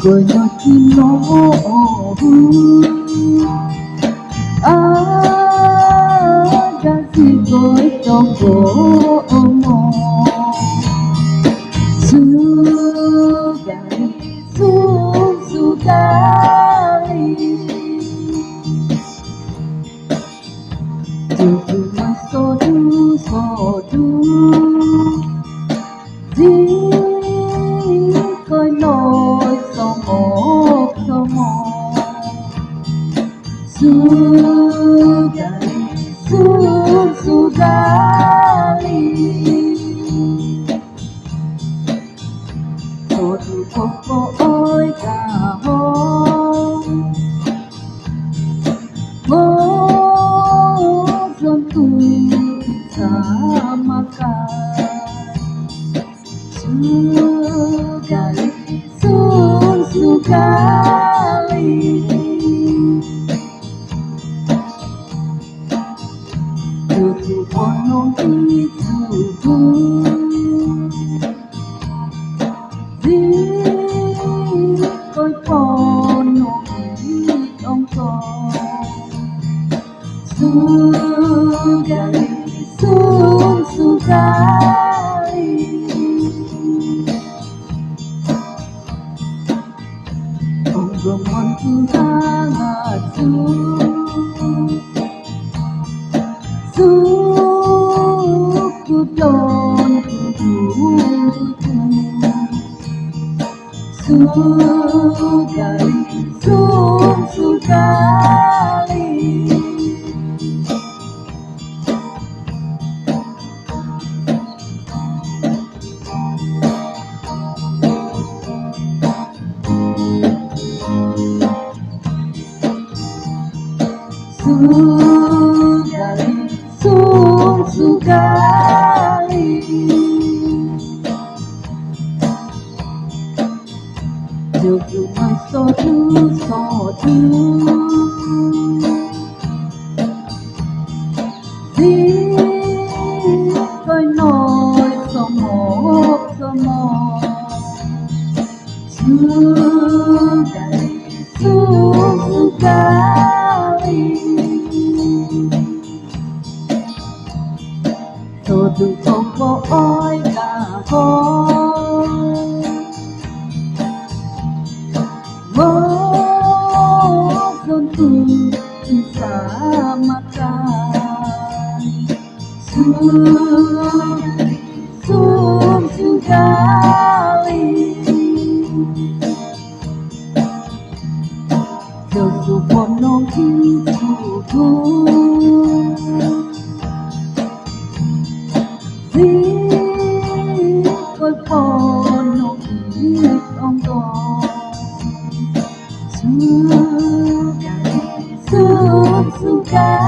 Goyo kino ada si goy toko omo sugari sugari tuju mas sodu di koy noi somo sugari sodu koko oi kahong mo zontu sama sugari sugari tutu ponong itu di koi ponong itongko sugari sugari Ongomon hangatu suku don sugari sugari sugari sugari jojo mas sodu di koy noi somo sugari sugari sodu koko oi kahong mo zontu sama sugari sugari jojo ponong itu di koi ponong itongko sugari sugari